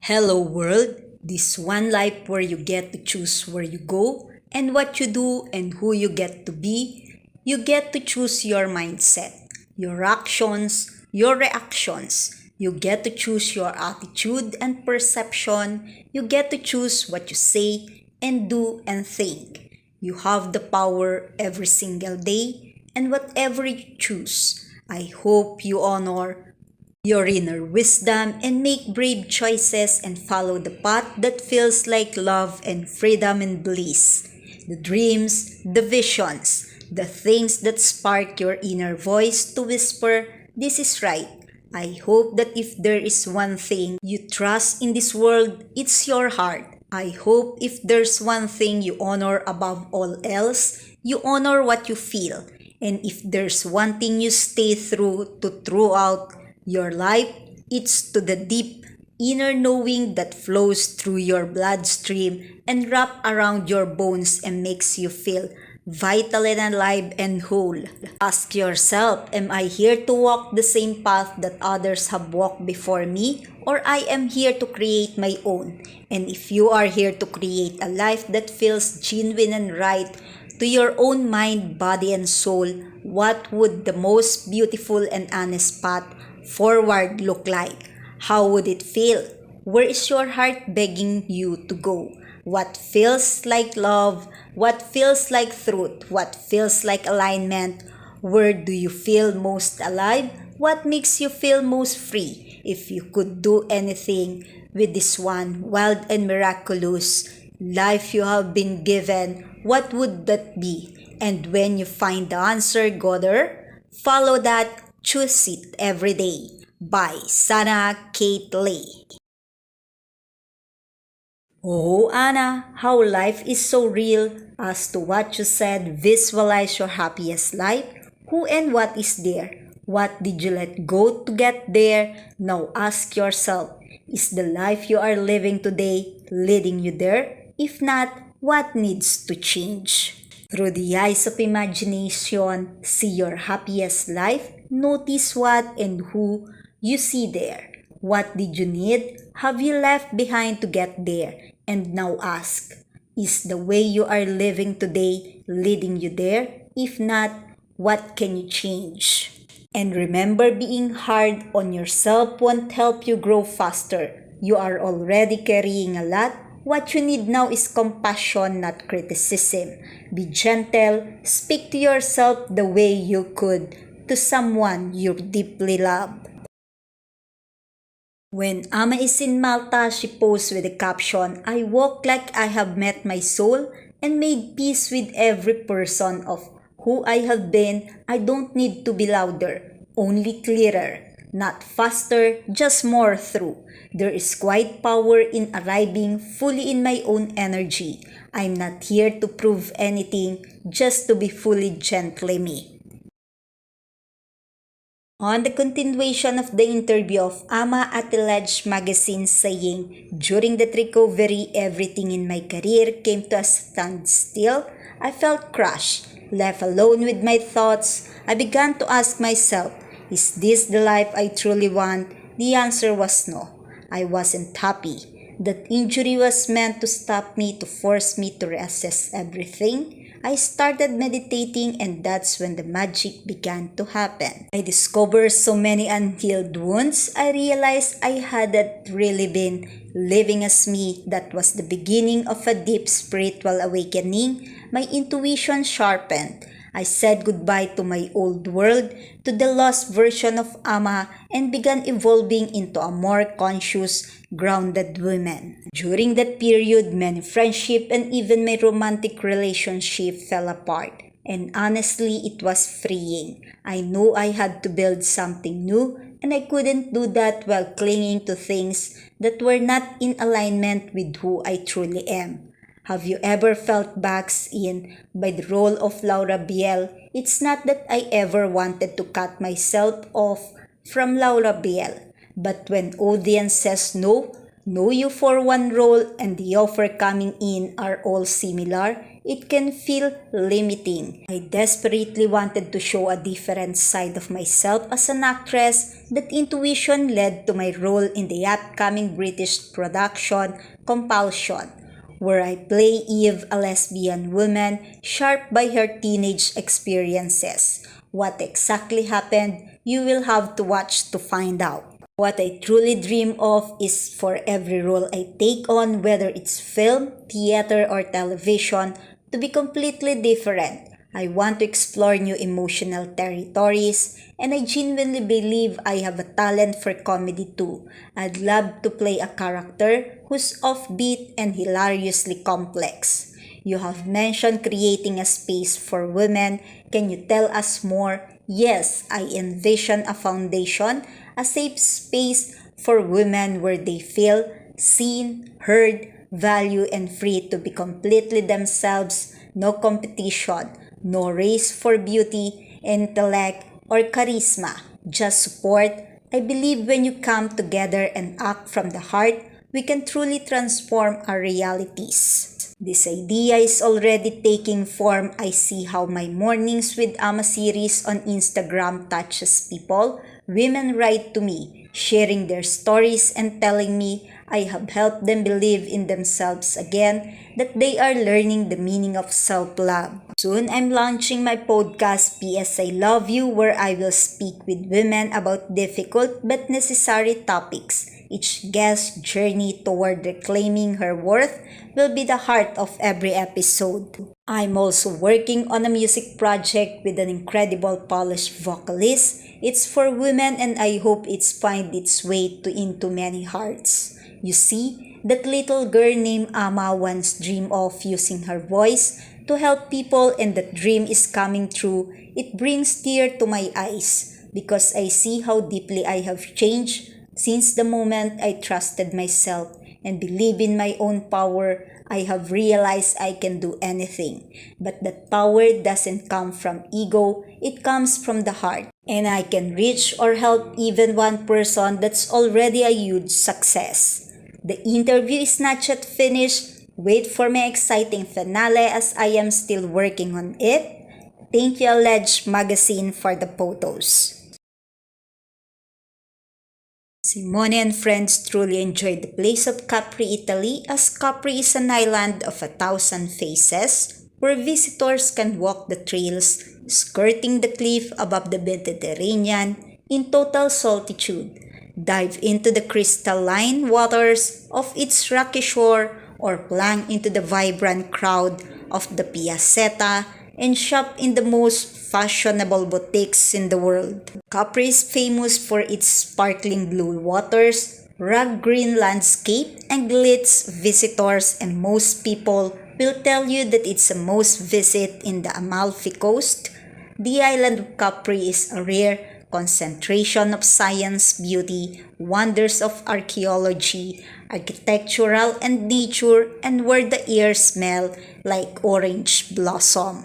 Hello world, this one life where you get to choose where you go and what you do and who you get to be. You get to choose your mindset, your actions, your reactions. You get to choose your attitude and perception. You get to choose what you say and do and think. You have the power every single day and whatever you choose. I hope you honor your inner wisdom and make brave choices and follow the path that feels like love and freedom and bliss. The dreams, the visions, the things that spark your inner voice to whisper, "This is right." I hope that if there is one thing you trust in this world, it's your heart. I hope if there's one thing you honor above all else, you honor what you feel. And if there's one thing you stay through to throughout your life, it's to the deep inner knowing that flows through your bloodstream and wrap around your bones and makes you feel vital and alive and whole. Ask yourself, am I here to walk the same path that others have walked before me, or I am here to create my own? And if you are here to create a life that feels genuine and right to your own mind, body, and soul, what would the most beautiful and honest path forward look like? How would it feel? Where is your heart begging you to go? What feels like love? What feels like truth? What feels like alignment? Where do you feel most alive? What makes you feel most free? If you could do anything with this one wild and miraculous life you have been given, what would that be? And when you find the answer, go there, follow that, choose it every day. By Sana Kate Lee. Oh, Anna, how life is so real. As to what you said, visualize your happiest life. Who and what is there? What did you let go to get there? Now ask yourself, is the life you are living today leading you there? If not, what needs to change? Through the eyes of imagination, see your happiest life. Notice what and who you see there. What did you need? Have you left behind to get there? And now ask, is the way you are living today leading you there? If not, what can you change? And remember, being hard on yourself won't help you grow faster. You are already carrying a lot. What you need now is compassion, not criticism. Be gentle. Speak to yourself the way you could to someone you deeply love. When Amma is in Malta, she posts with the caption, "I walk like I have met my soul and made peace with every person of who I have been. I don't need to be louder, only clearer. Not faster, just more through. There is quite power in arriving fully in my own energy. I'm not here to prove anything, just to be fully gently me." On the continuation of the interview of Amma at the Ledge magazine saying, "During that recovery, everything in my career came to a standstill. I felt crushed, left alone with my thoughts. I began to ask myself, is this the life I truly want? The answer was no. I wasn't happy. That injury was meant to stop me, to force me to reassess everything. I started meditating, and that's when the magic began to happen. I discovered so many unhealed wounds. I realized I hadn't really been living as me. That was the beginning of a deep spiritual awakening. My intuition sharpened. I said goodbye to my old world, to the lost version of Amma, and began evolving into a more conscious, grounded woman. During that period, many friendships and even my romantic relationship fell apart. And honestly, it was freeing. I knew I had to build something new, and I couldn't do that while clinging to things that were not in alignment with who I truly am. Have you ever felt boxed in by the role of Laura Biel? It's not that I ever wanted to cut myself off from Laura Biel, but when audience says no, know you for one role and the offer coming in are all similar, it can feel limiting. I desperately wanted to show a different side of myself as an actress. That intuition led to my role in the upcoming British production Compulsion, where I play Eve, a lesbian woman, sharp by her teenage experiences. What exactly happened, you will have to watch to find out. What I truly dream of is for every role I take on, whether it's film, theater, or television, to be completely different. I want to explore new emotional territories, and I genuinely believe I have a talent for comedy too. I'd love to play a character who's offbeat and hilariously complex. You have mentioned creating a space for women. Can you tell us more? Yes, I envision a foundation, a safe space for women where they feel seen, heard, valued, and free to be completely themselves. No competition, no race for beauty, intellect, or charisma, just support. I believe when you come together and act from the heart, we can truly transform our realities. This idea is already taking form. I see how my Mornings with Amma series on Instagram touches people. Women write to me, sharing their stories and telling me I have helped them believe in themselves again, that they are learning the meaning of self-love. Soon I'm launching my podcast PS I Love You, where I will speak with women about difficult but necessary topics. Each guest's journey toward reclaiming her worth will be the heart of every episode. I'm also working on a music project with an incredible Polish vocalist. It's for women and I hope it's find its way into many hearts. You see, that little girl named Amma once dreamed of using her voice to help people, and that dream is coming true. It brings tears to my eyes because I see how deeply I have changed since the moment I trusted myself and believe in my own power. I have realized I can do anything. But that power doesn't come from ego, it comes from the heart. And I can reach or help even one person. That's already a huge success. The interview is not yet finished. Wait for my exciting finale as I am still working on it. Thank you, Alleged Magazine, for the photos. Simone and friends truly enjoyed the place of Capri, Italy, as Capri is an island of 1,000 faces where visitors can walk the trails skirting the cliff above the Mediterranean in total solitude, dive into the crystalline waters of its rocky shore, or plunge into the vibrant crowd of the Piazzetta and shop in the most fashionable boutiques in the world. Capri is famous for its sparkling blue waters, rugged green landscape, and glitz visitors, and most people will tell you that it's the most visit in the Amalfi Coast. The island of Capri is a rare concentration of science, beauty, wonders of archaeology, architectural and nature, and where the air smell like orange blossom.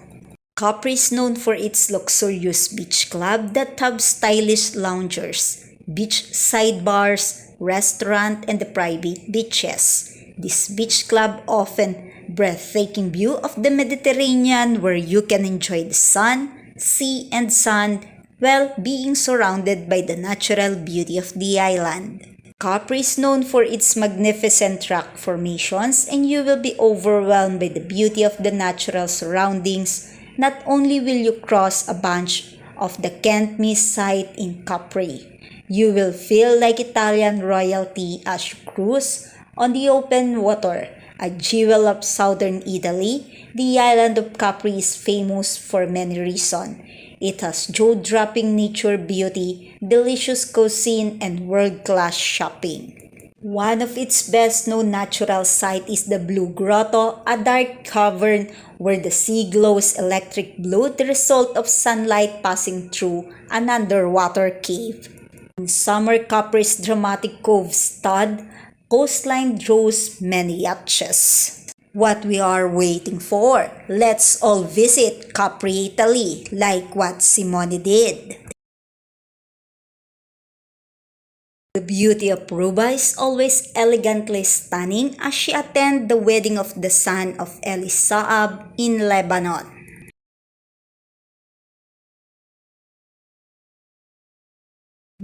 Capri is known for its luxurious beach club that have stylish loungers, beachside bars, restaurant, and the private beaches. This beach club often breathtaking view of the Mediterranean where you can enjoy the sun, sea, and sand while being surrounded by the natural beauty of the island. Capri is known for its magnificent rock formations, and you will be overwhelmed by the beauty of the natural surroundings. Not only will you cross a bunch of the can't-miss sight in Capri, you will feel like Italian royalty as you cruise on the open water, a jewel of southern Italy. The island of Capri is famous for many reasons. It has jaw-dropping nature beauty, delicious cuisine, and world-class shopping. One of its best-known natural sights is the Blue Grotto, a dark cavern where the sea glows electric blue, the result of sunlight passing through an underwater cave. In summer, Capri's dramatic cove stud coastline draws many yachts. What we are waiting for? Let's all visit Capri, Italy, like what Simone did. The beauty of Ruba is always elegantly stunning as she attended the wedding of the son of Elisaab in Lebanon.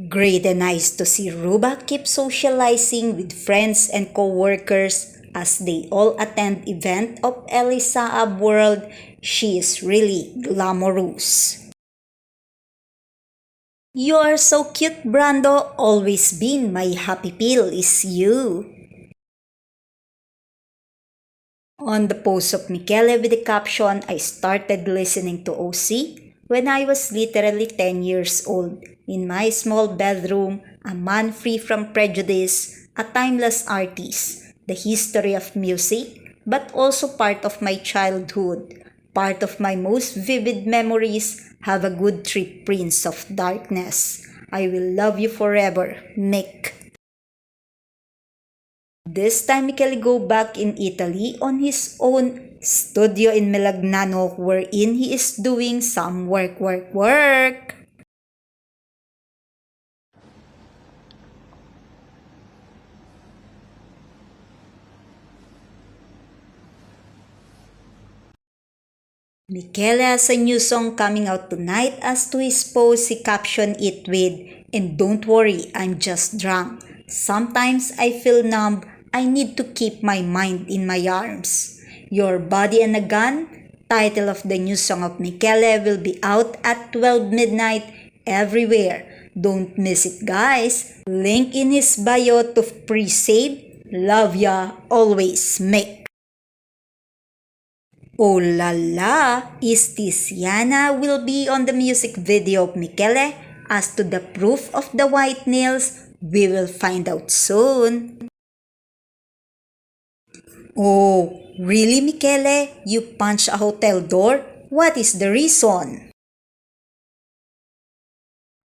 Great and nice to see Ruba keep socializing with friends and co-workers as they all attend event of Elisaab World. She is really glamorous. You are so cute, Brando. Always been my happy pill is you. On the post of Michele with the caption, I started listening to OC when I was literally 10 years old. In my small bedroom, a man free from prejudice, a timeless artist, the history of music, but also part of my childhood. Part of my most vivid memories. Have a good trip, Prince of Darkness. I will love you forever, Mick. This time Michele go back in Italy on his own studio in Melagnano wherein he is doing some work. Michele has a new song coming out tonight. As to his post, he captioned it with, "And don't worry, I'm just drunk. Sometimes I feel numb. I need to keep my mind in my arms." Your Body and a Gun, title of the new song of Michele, will be out at 12 midnight everywhere. Don't miss it, guys. Link in his bio to pre-save. Love ya always, Mick. Oh la la, is Tiziana will be on the music video of Michele? As to the proof of the white nails, we will find out soon. Oh, really, Michele? You punched a hotel door? What is the reason?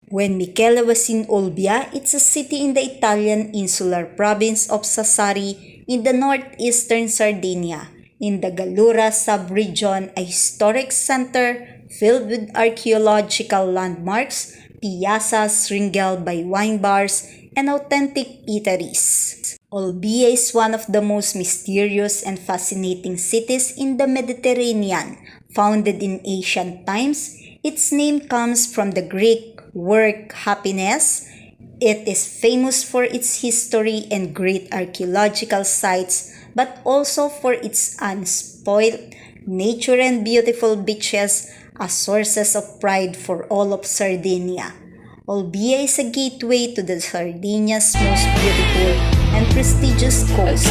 When Michele was in Olbia, it's a city in the Italian insular province of Sassari in the northeastern Sardinia. In the Gallura sub-region, a historic center filled with archaeological landmarks, piazzas ringed by wine bars, and authentic eateries. Olbia is one of the most mysterious and fascinating cities in the Mediterranean. Founded in ancient times, its name comes from the Greek word happiness. It is famous for its history and great archaeological sites, but also for its unspoiled nature and beautiful beaches as sources of pride for all of Sardinia. Olbia is a gateway to the Sardinia's most beautiful and prestigious coast,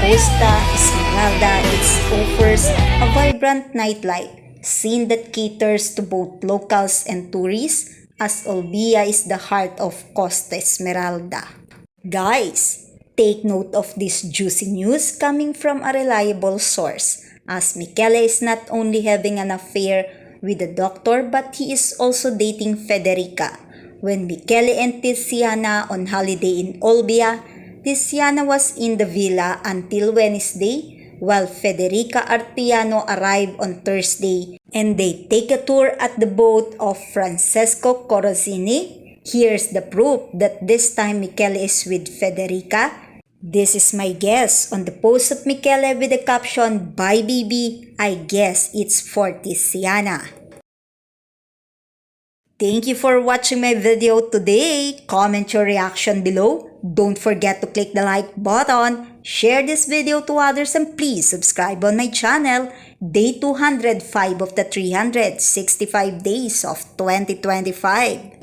Costa Esmeralda. It offers a vibrant nightlife scene that caters to both locals and tourists, as Olbia is the heart of Costa Esmeralda. Guys, take note of this juicy news coming from a reliable source, as Michele is not only having an affair with a doctor but he is also dating Federica. When Michele and Tiziana on holiday in Olbia, Tiziana was in the villa until Wednesday, while Federica Artiano arrived on Thursday, and they take a tour at the boat of Francesco Corosini. Here's the proof that this time Michele is with Federica. This is my guess on the post of Michele with the caption, "Bye baby, I guess it's for Tiziana." Thank you for watching my video today. Comment your reaction below. Don't forget to click the like button, share this video to others, and please subscribe on my channel. Day 205 of the 365 days of 2025.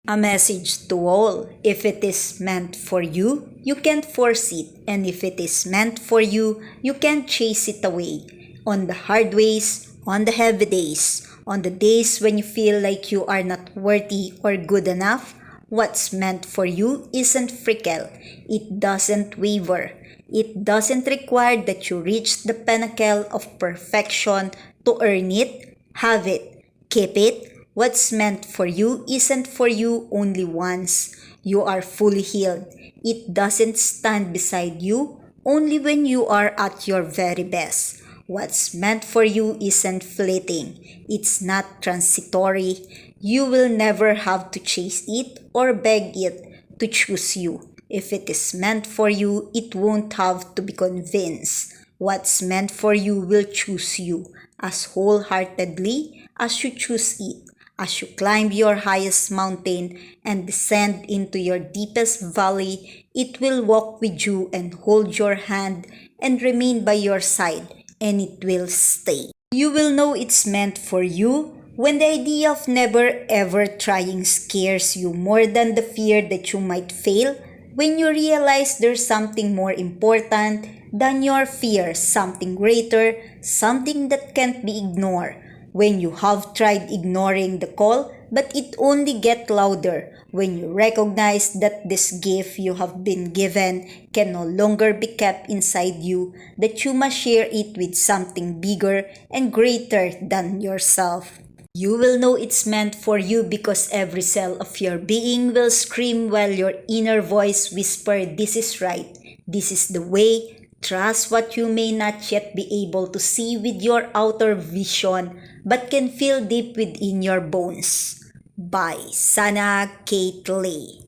A message to all: if it is meant for you, you can't force it. And if it is meant for you, you can't chase it away. On the hard ways, on the heavy days, on the days when you feel like you are not worthy or good enough, what's meant for you isn't fickle. It doesn't waver. It doesn't require that you reach the pinnacle of perfection to earn it. Have it. Keep it. What's meant for you isn't for you only once you are fully healed. It doesn't stand beside you only when you are at your very best. What's meant for you isn't fleeting. It's not transitory. You will never have to chase it or beg it to choose you. If it is meant for you, it won't have to be convinced. What's meant for you will choose you as wholeheartedly as you choose it. As you climb your highest mountain and descend into your deepest valley, it will walk with you and hold your hand and remain by your side, and it will stay. You will know it's meant for you when the idea of never ever trying scares you more than the fear that you might fail, when you realize there's something more important than your fear, something greater, something that can't be ignored. When you have tried ignoring the call, but it only gets louder, when you recognize that this gift you have been given can no longer be kept inside you, that you must share it with something bigger and greater than yourself. You will know it's meant for you because every cell of your being will scream while your inner voice whisper, "This is right. This is the way." Trust what you may not yet be able to see with your outer vision but can feel deep within your bones. By Sana Kate Lee.